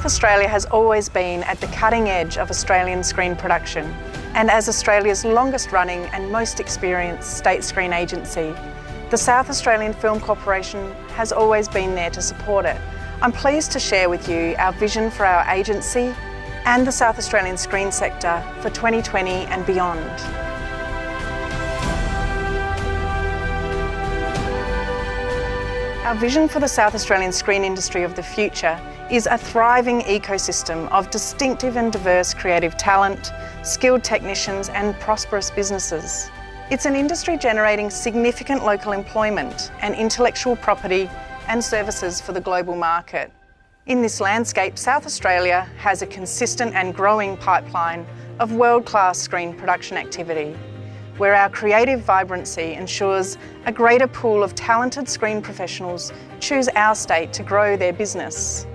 Australia has always been at the cutting edge of Australian screen production, and as Australia's longest running and most experienced state screen agency, the South Australian Film Corporation has always been there to support it. I'm pleased to share with you our vision for our agency and the South Australian screen sector for 2020 and beyond. Our vision for the South Australian screen industry of the future is a thriving ecosystem of distinctive and diverse creative talent, skilled technicians and prosperous businesses. It's an industry generating significant local employment and intellectual property and services for the global market. In this landscape, South Australia has a consistent and growing pipeline of world-class screen production activity, where our creative vibrancy ensures a greater pool of talented screen professionals choose our state to grow their business.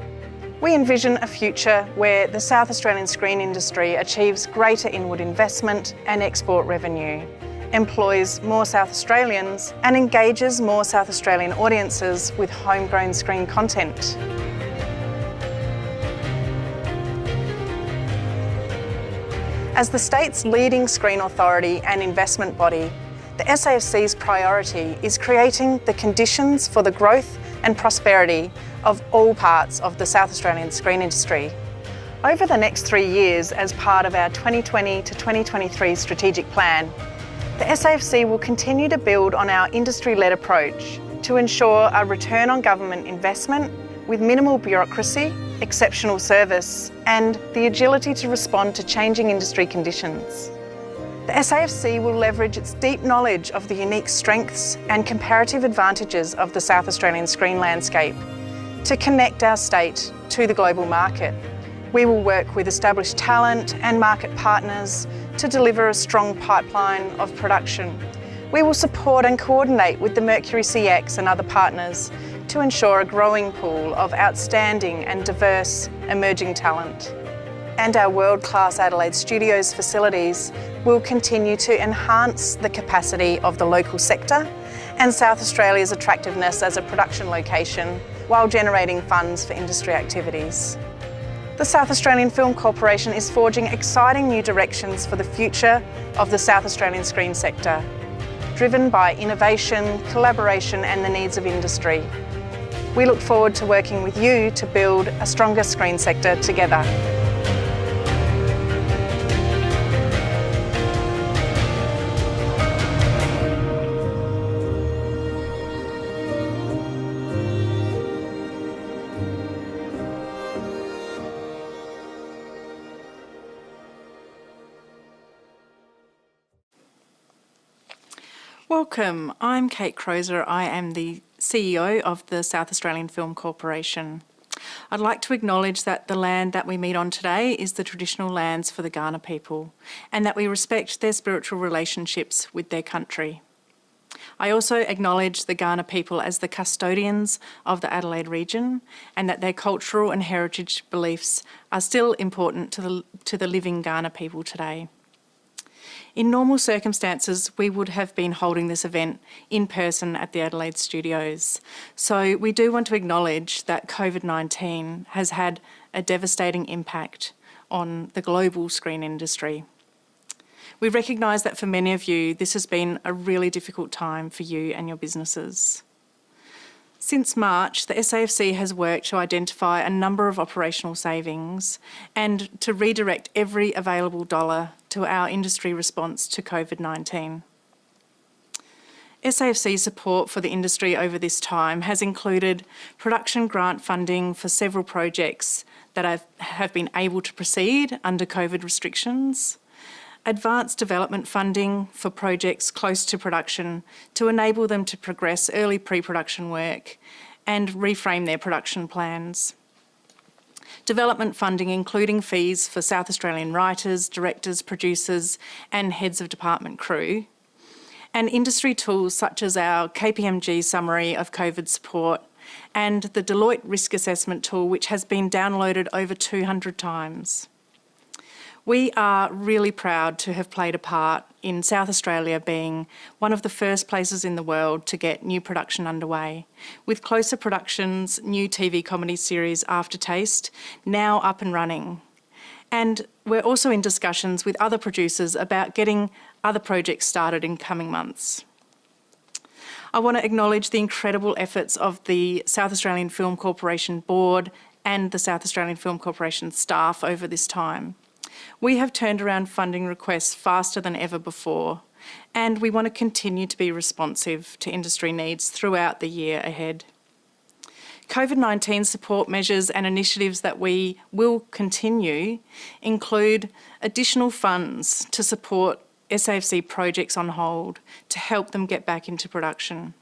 We envision a future where the South Australian screen industry achieves greater inward investment and export revenue, employs more South Australians and engages more South Australian audiences with homegrown screen content. As the state's leading screen authority and investment body, the SAFC's priority is creating the conditions for the growth and prosperity of all parts of the South Australian screen industry. Over the next 3 years, as part of our 2020 to 2023 strategic plan, the SAFC will continue to build on our industry-led approach to ensure a return on government investment with minimal bureaucracy, exceptional service, and the agility to respond to changing industry conditions. The SAFC will leverage its deep knowledge of the unique strengths and comparative advantages of the South Australian screen landscape to connect our state to the global market. We will work with established talent and market partners to deliver a strong pipeline of production. We will support and coordinate with the Mercury CX and other partners to ensure a growing pool of outstanding and diverse emerging talent. And our world-class Adelaide Studios facilities will continue to enhance the capacity of the local sector and South Australia's attractiveness as a production location while generating funds for industry activities. The South Australian Film Corporation is forging exciting new directions for the future of the South Australian screen sector, driven by innovation, collaboration and the needs of industry. We look forward to working with you to build a stronger screen sector together. Welcome, I'm Kate Croser. I am the CEO of the South Australian Film Corporation. I'd like to acknowledge that the land that we meet on today is the traditional lands for the Kaurna people and that we respect their spiritual relationships with their country. I also acknowledge the Kaurna people as the custodians of the Adelaide region and that their cultural and heritage beliefs are still important to the living Kaurna people today. In normal circumstances, we would have been holding this event in person at the Adelaide Studios. So we do want to acknowledge that COVID-19 has had a devastating impact on the global screen industry. We recognise that for many of you, this has been a really difficult time for you and your businesses. Since March, the SAFC has worked to identify a number of operational savings and to redirect every available dollar to our industry response to COVID-19. SAFC's support for the industry over this time has included production grant funding for several projects that have been able to proceed under COVID restrictions, advanced development funding for projects close to production to enable them to progress early pre-production work and reframe their production plans. Development funding including fees for South Australian writers, directors, producers and heads of department crew, and industry tools such as our KPMG summary of COVID support and the Deloitte risk assessment tool, which has been downloaded over 200 times. We are really proud to have played a part in South Australia being one of the first places in the world to get new production underway, with Closer Productions' new TV comedy series Aftertaste now up and running. And we're also in discussions with other producers about getting other projects started in coming months. I want to acknowledge the incredible efforts of the South Australian Film Corporation Board and the South Australian Film Corporation staff over this time. We have turned around funding requests faster than ever before, and we want to continue to be responsive to industry needs throughout the year ahead. COVID-19 support measures and initiatives that we will continue include additional funds to support SAFC projects on hold to help them get back into production.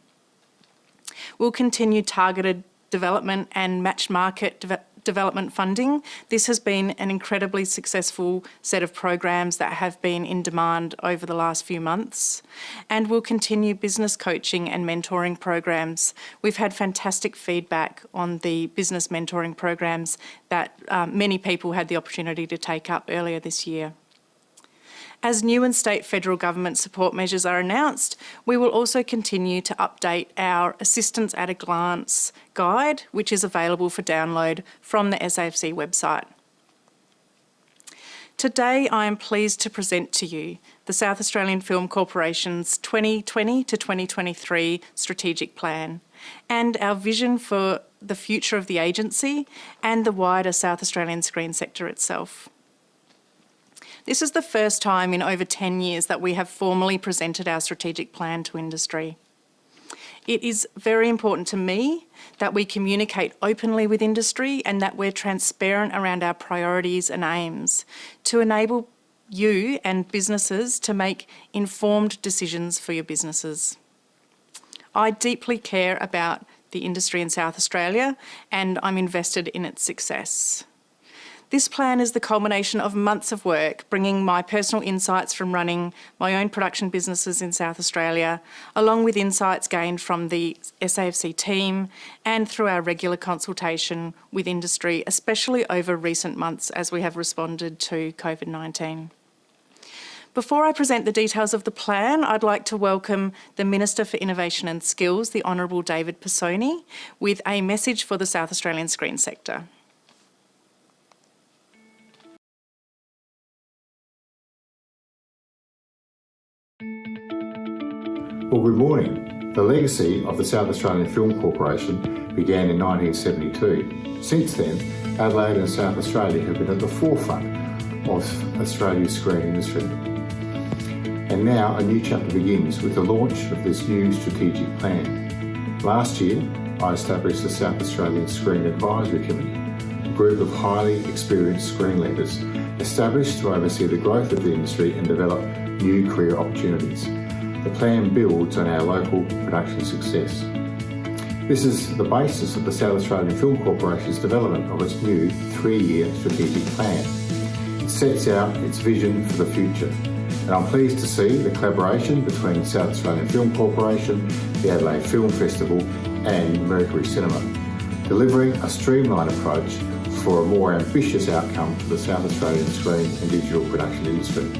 We'll continue targeted development and match market development funding. This has been an incredibly successful set of programs that have been in demand over the last few months. And we'll continue business coaching and mentoring programs. We've had fantastic feedback on the business mentoring programs that many people had the opportunity to take up earlier this year. As new and state federal government support measures are announced, we will also continue to update our Assistance at a Glance guide, which is available for download from the SAFC website. Today, I am pleased to present to you the South Australian Film Corporation's 2020 to 2023 strategic plan and our vision for the future of the agency and the wider South Australian screen sector itself. This is the first time in over 10 years that we have formally presented our strategic plan to industry. It is very important to me that we communicate openly with industry and that we're transparent around our priorities and aims to enable you and businesses to make informed decisions for your businesses. I deeply care about the industry in South Australia and I'm invested in its success. This plan is the culmination of months of work, bringing my personal insights from running my own production businesses in South Australia, along with insights gained from the SAFC team and through our regular consultation with industry, especially over recent months as we have responded to COVID-19. Before I present the details of the plan, I'd like to welcome the Minister for Innovation and Skills, the Honourable David Pisoni, with a message for the South Australian screen sector. Well, good morning. The legacy of the South Australian Film Corporation began in 1972. Since then, Adelaide and South Australia have been at the forefront of Australia's screen industry. And now a new chapter begins with the launch of this new strategic plan. Last year, I established the South Australian Screen Advisory Committee, a group of highly experienced screen leaders established to oversee the growth of the industry and develop new career opportunities. The plan builds on our local production success. This is the basis of the South Australian Film Corporation's development of its new 3-year strategic plan. It sets out its vision for the future, and I'm pleased to see the collaboration between the South Australian Film Corporation, the Adelaide Film Festival and Mercury Cinema, delivering a streamlined approach for a more ambitious outcome for the South Australian screen and digital production industry.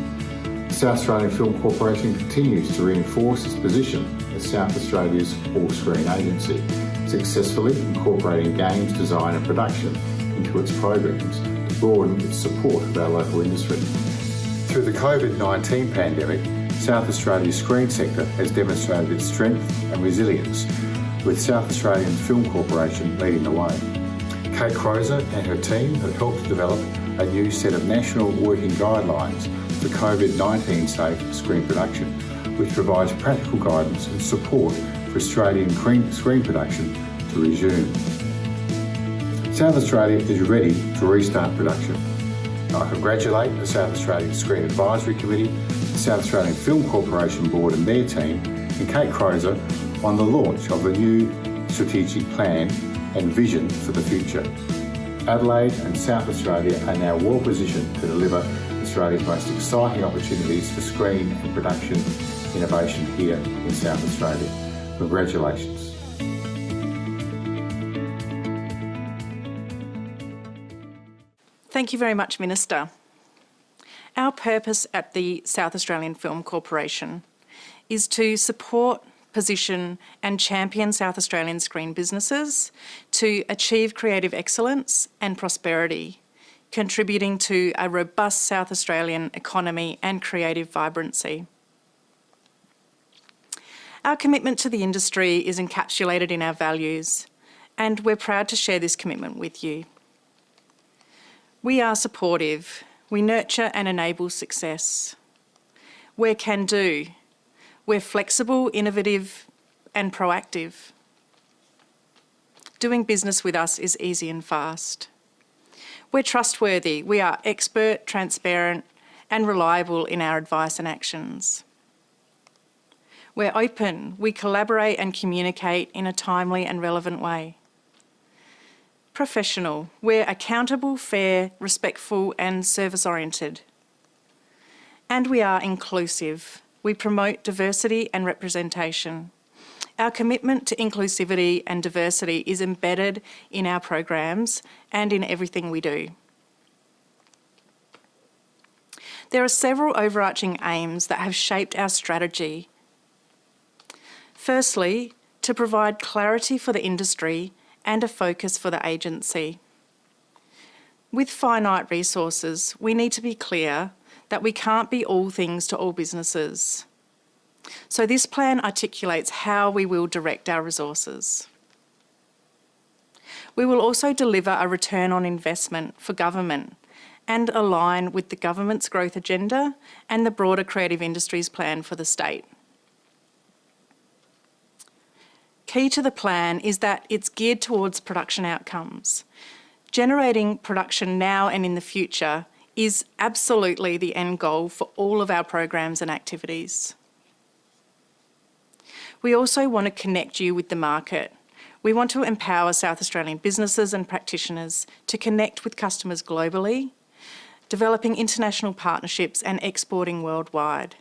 The South Australian Film Corporation continues to reinforce its position as South Australia's all-screen agency, successfully incorporating games design and production into its programs to broaden its support of our local industry. Through the COVID-19 pandemic, South Australia's screen sector has demonstrated its strength and resilience, with South Australian Film Corporation leading the way. Kate Croser and her team have helped to develop a new set of national working guidelines for COVID-19 safe screen production, which provides practical guidance and support for Australian screen production to resume. South Australia is ready to restart production. I congratulate the South Australian Screen Advisory Committee, the South Australian Film Corporation Board and their team, and Kate Croser on the launch of the new strategic plan and vision for the future. Adelaide and South Australia are now well positioned to deliver Australia's most exciting opportunities for screen and production innovation here in South Australia. Congratulations. Thank you very much, Minister. Our purpose at the South Australian Film Corporation is to support, position and champion South Australian screen businesses to achieve creative excellence and prosperity, contributing to a robust South Australian economy and creative vibrancy. Our commitment to the industry is encapsulated in our values, and we're proud to share this commitment with you. We are supportive. We nurture and enable success. We're can-do. We're flexible, innovative and proactive. Doing business with us is easy and fast. We're trustworthy. We are expert, transparent and reliable in our advice and actions. We're open. We collaborate and communicate in a timely and relevant way. Professional. We're accountable, fair, respectful and service-oriented. And we are inclusive. We promote diversity and representation. Our commitment to inclusivity and diversity is embedded in our programs and in everything we do. There are several overarching aims that have shaped our strategy. Firstly, to provide clarity for the industry and a focus for the agency. With finite resources, we need to be clear that we can't be all things to all businesses. So this plan articulates how we will direct our resources. We will also deliver a return on investment for government and align with the government's growth agenda and the broader creative industries plan for the state. Key to the plan is that it's geared towards production outcomes. Generating production now and in the future is absolutely the end goal for all of our programs and activities. We also want to connect you with the market. We want to empower South Australian businesses and practitioners to connect with customers globally, developing international partnerships and exporting worldwide.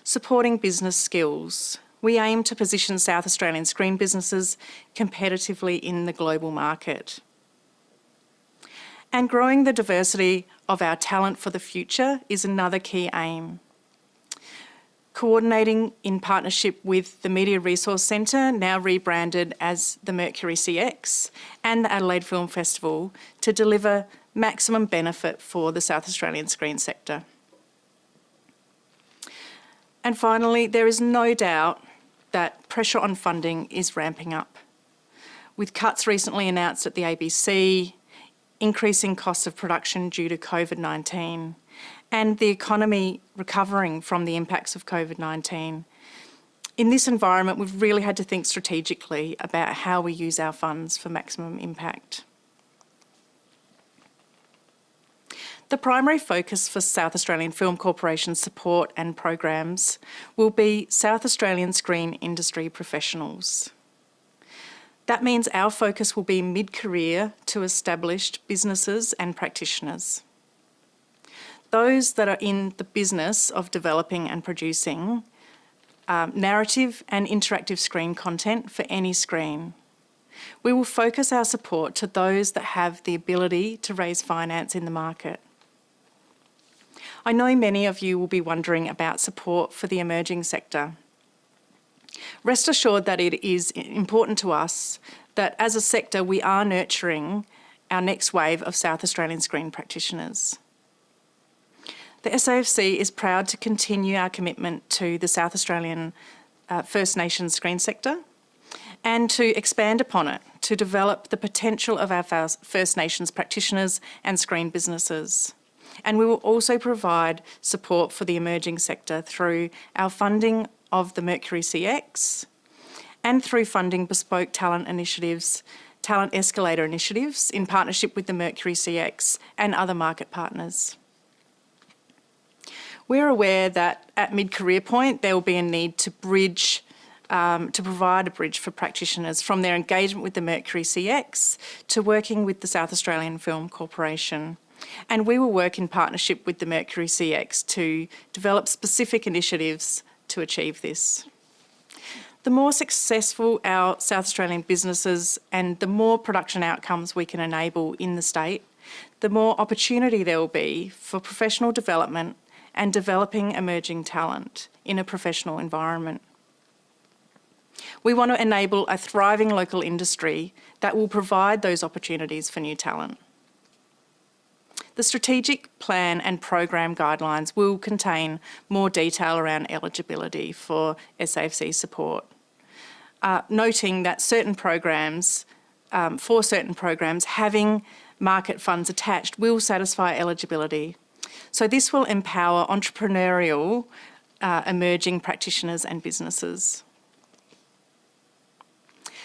Supporting business skills. We aim to position South Australian screen businesses competitively in the global market. And growing the diversity of our talent for the future is another key aim. Coordinating in partnership with the Media Resource Centre, now rebranded as the Mercury CX, and the Adelaide Film Festival to deliver maximum benefit for the South Australian screen sector. And finally, there is no doubt that pressure on funding is ramping up, with cuts recently announced at the ABC, increasing costs of production due to COVID-19, and the economy recovering from the impacts of COVID-19. In this environment, we've really had to think strategically about how we use our funds for maximum impact. The primary focus for South Australian Film Corporation support and programs will be South Australian screen industry professionals. That means our focus will be mid-career to established businesses and practitioners. Those that are in the business of developing and producing narrative and interactive screen content for any screen. We will focus our support to those that have the ability to raise finance in the market. I know many of you will be wondering about support for the emerging sector. Rest assured that it is important to us that as a sector we are nurturing our next wave of South Australian screen practitioners. The SAFC is proud to continue our commitment to the South Australian First Nations screen sector and to expand upon it to develop the potential of our First Nations practitioners and screen businesses. And we will also provide support for the emerging sector through our funding of the Mercury CX and through funding bespoke talent initiatives, talent escalator initiatives in partnership with the Mercury CX and other market partners. We're aware that at mid-career point there will be a need to bridge, to provide a bridge for practitioners from their engagement with the Mercury CX to working with the South Australian Film Corporation. And we will work in partnership with the Mercury CX to develop specific initiatives to achieve this. The more successful our South Australian businesses and the more production outcomes we can enable in the state, the more opportunity there will be for professional development and developing emerging talent in a professional environment. We want to enable a thriving local industry that will provide those opportunities for new talent. The strategic plan and program guidelines will contain more detail around eligibility for SAFC support, noting that certain programs, having market funds attached will satisfy eligibility. So this will empower entrepreneurial emerging practitioners and businesses.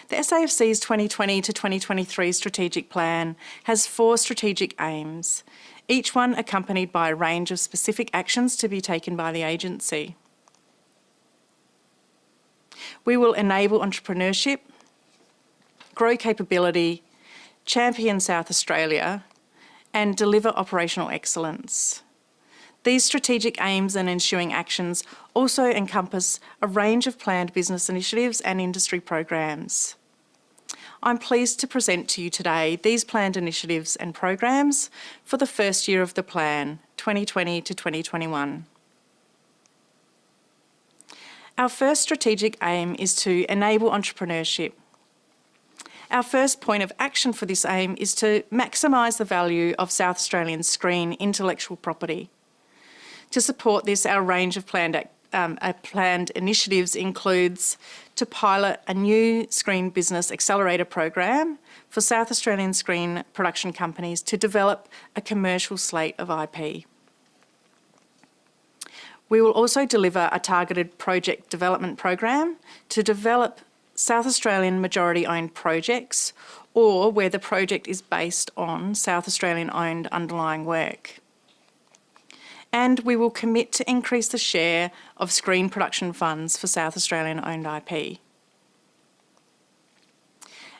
The SAFC's 2020 to 2023 strategic plan has 4 strategic aims, each one accompanied by a range of specific actions to be taken by the agency. We will enable entrepreneurship, grow capability, champion South Australia, and deliver operational excellence. These strategic aims and ensuing actions also encompass a range of planned business initiatives and industry programs. I'm pleased to present to you today these planned initiatives and programs for the first year of the plan, 2020 to 2021. Our first strategic aim is to enable entrepreneurship. Our first point of action for this aim is to maximise the value of South Australian screen intellectual property. To support this, our range of planned initiatives includes to pilot a new Screen Business Accelerator program for South Australian screen production companies to develop a commercial slate of IP. We will also deliver a targeted project development program to develop South Australian majority-owned projects or where the project is based on South Australian-owned underlying work. And we will commit to increase the share of screen production funds for South Australian-owned IP.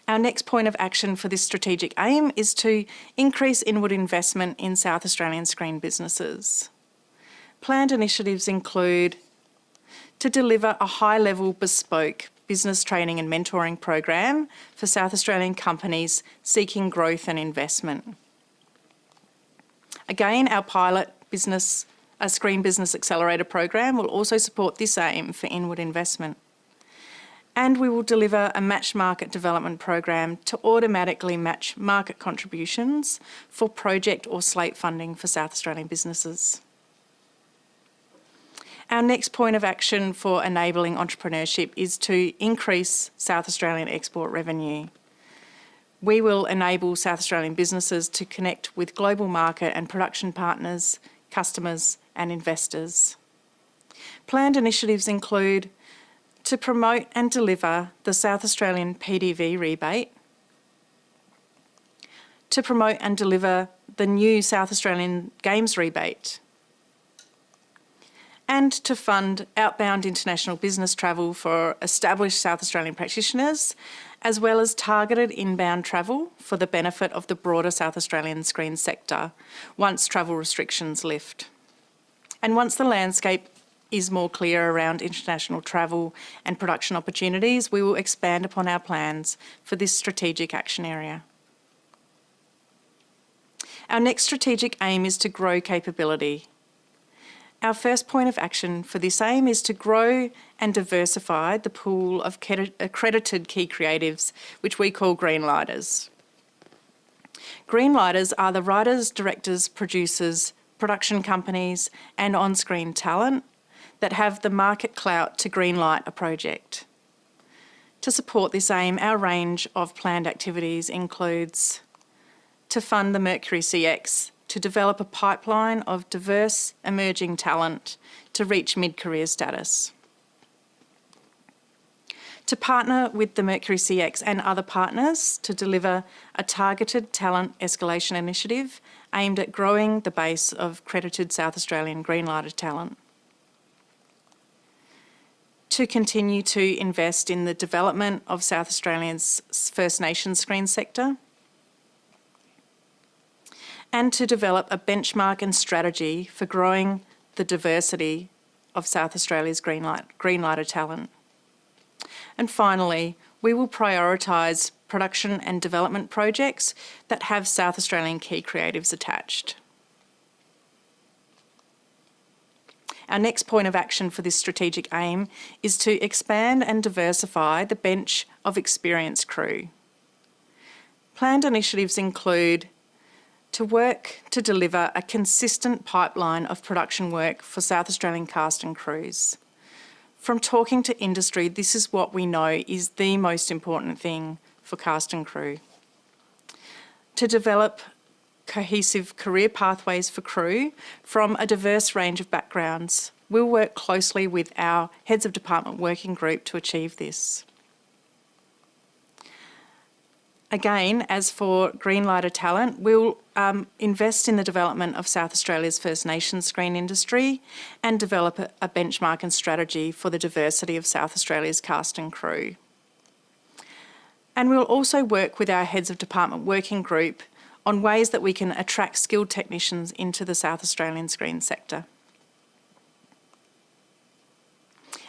Our next point of action for this strategic aim is to increase inward investment in South Australian screen businesses. Planned initiatives include to deliver a high-level bespoke business training and mentoring program for South Australian companies seeking growth and investment. Again, our pilot Screen Business Accelerator program will also support this aim for inward investment. And we will deliver a match market development program to automatically match market contributions for project or slate funding for South Australian businesses. Our next point of action for enabling entrepreneurship is to increase South Australian export revenue. We will enable South Australian businesses to connect with global market and production partners, customers and investors. Planned initiatives include to promote and deliver the South Australian PDV rebate, to promote and deliver the new South Australian Games rebate, and to fund outbound international business travel for established South Australian practitioners, as well as targeted inbound travel for the benefit of the broader South Australian screen sector once travel restrictions lift. And once the landscape is more clear around international travel and production opportunities, we will expand upon our plans for this strategic action area. Our next strategic aim is to grow capability. Our first point of action for this aim is to grow and diversify the pool of accredited key creatives, which we call greenlighters. Greenlighters are the writers, directors, producers, production companies and on-screen talent that have the market clout to greenlight a project. To support this aim, our range of planned activities includes to fund the Mercury CX to develop a pipeline of diverse emerging talent to reach mid-career status. To partner with the Mercury CX and other partners to deliver a targeted talent escalation initiative aimed at growing the base of credited South Australian greenlighter talent. To continue to invest in the development of South Australia's First Nations screen sector, and to develop a benchmark and strategy for growing the diversity of South Australia's greenlighter talent. And finally, we will prioritise production and development projects that have South Australian key creatives attached. Our next point of action for this strategic aim is to expand and diversify the bench of experienced crew. Planned initiatives include to work to deliver a consistent pipeline of production work for South Australian cast and crews. From talking to industry, this is what we know is the most important thing for cast and crew. To develop cohesive career pathways for crew from a diverse range of backgrounds. We'll work closely with our Heads of Department working group to achieve this. Again, as for Greenlighter talent, we'll invest in the development of South Australia's First Nations screen industry and develop a benchmark and strategy for the diversity of South Australia's cast and crew. And we'll also work with our Heads of Department working group on ways that we can attract skilled technicians into the South Australian screen sector.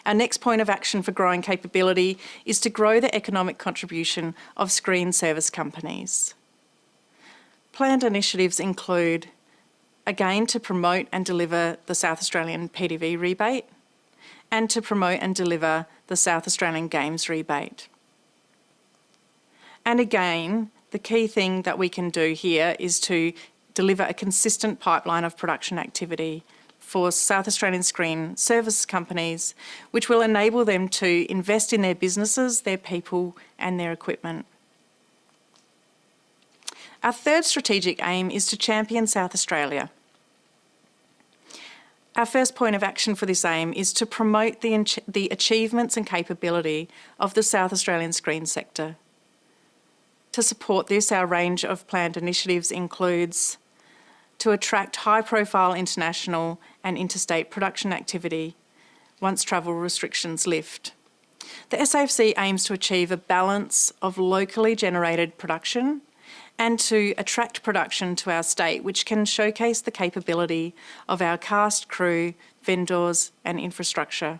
Our next point of action for growing capability is to grow the economic contribution of screen service companies. Planned initiatives include, again, to promote and deliver the South Australian PDV rebate and to promote and deliver the South Australian Games rebate. And again, the key thing that we can do here is to deliver a consistent pipeline of production activity for South Australian screen service companies, which will enable them to invest in their businesses, their people and their equipment. Our third strategic aim is to champion South Australia. Our first point of action for this aim is to promote the achievements and capability of the South Australian screen sector. To support this, our range of planned initiatives includes to attract high-profile international and interstate production activity once travel restrictions lift. The SAFC aims to achieve a balance of locally generated production and to attract production to our state, which can showcase the capability of our cast, crew, vendors and infrastructure.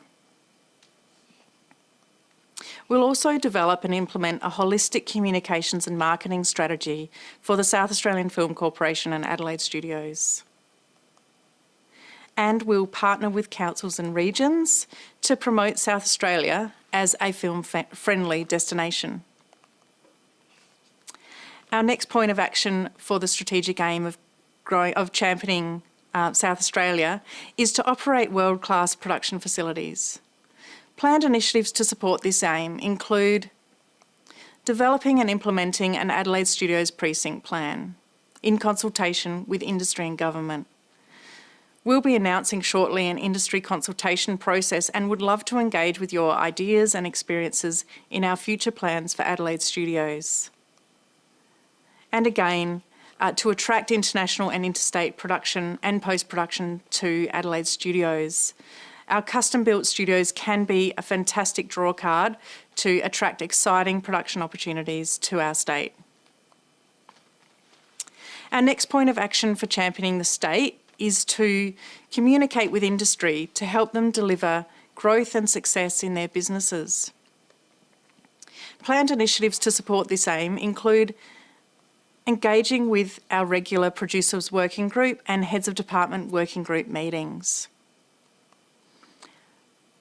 We'll also develop and implement a holistic communications and marketing strategy for the South Australian Film Corporation and Adelaide Studios. And we'll partner with councils and regions to promote South Australia as a film-friendly destination. Our next point of action for the strategic aim of championing South Australia is to operate world-class production facilities. Planned initiatives to support this aim include developing and implementing an Adelaide Studios precinct plan in consultation with industry and government. We'll be announcing shortly an industry consultation process and would love to engage with your ideas and experiences in our future plans for Adelaide Studios. And again, to attract international and interstate production and post-production to Adelaide Studios. Our custom-built studios can be a fantastic draw card to attract exciting production opportunities to our state. Our next point of action for championing the state is to communicate with industry to help them deliver growth and success in their businesses. Planned initiatives to support this aim include engaging with our regular producers working group and heads of department working group meetings.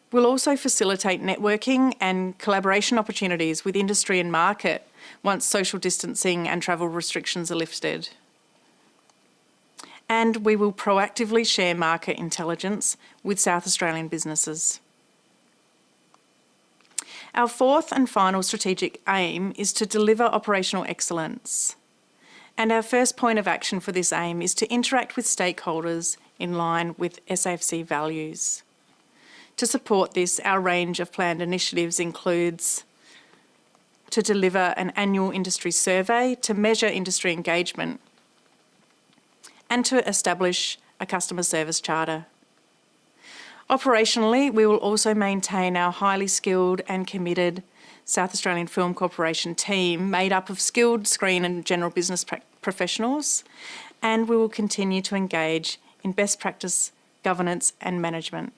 We'll also facilitate networking and collaboration opportunities with industry and market once social distancing and travel restrictions are lifted. And we will proactively share market intelligence with South Australian businesses. Our fourth and final strategic aim is to deliver operational excellence. And our first point of action for this aim is to interact with stakeholders in line with SAFC values. To support this, our range of planned initiatives includes to deliver an annual industry survey to measure industry engagement and to establish a customer service charter. Operationally, we will also maintain our highly skilled and committed South Australian Film Corporation team made up of skilled screen and general business professionals, and we will continue to engage in best practice governance and management.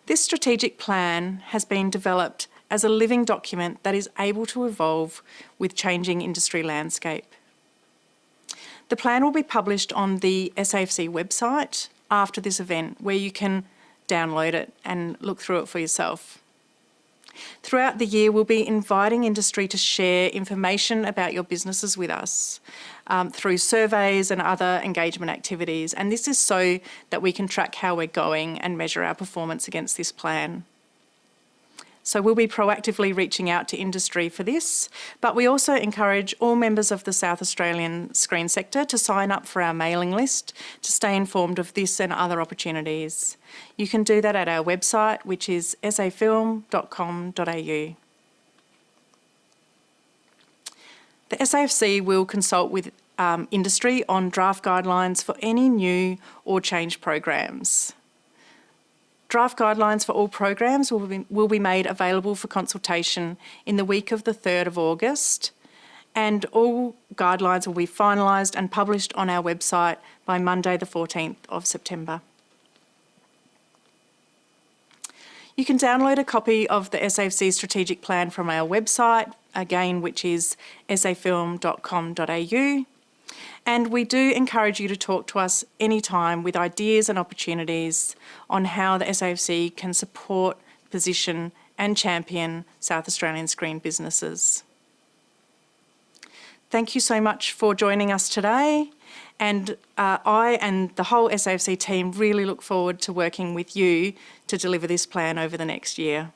This strategic plan has been developed as a living document that is able to evolve with changing industry landscape. The plan will be published on the SAFC website after this event, where you can download it and look through it for yourself. Throughout the year, we'll be inviting industry to share information about your businesses with us through surveys and other engagement activities. And this is so that we can track how we're going and measure our performance against this plan. So we'll be proactively reaching out to industry for this, but we also encourage all members of the South Australian screen sector to sign up for our mailing list to stay informed of this and other opportunities. You can do that at our website, which is safilm.com.au. The SAFC will consult with industry on draft guidelines for any new or changed programs. Draft guidelines for all programs will be made available for consultation in the week of the 3rd of August, and all guidelines will be finalised and published on our website by Monday the 14th of September. You can download a copy of the SAFC strategic plan from our website, again, which is safilm.com.au. And we do encourage you to talk to us anytime with ideas and opportunities on how the SAFC can support, position and champion South Australian screen businesses. Thank you so much for joining us today, and I and the whole SAFC team really look forward to working with you to deliver this plan over the next year.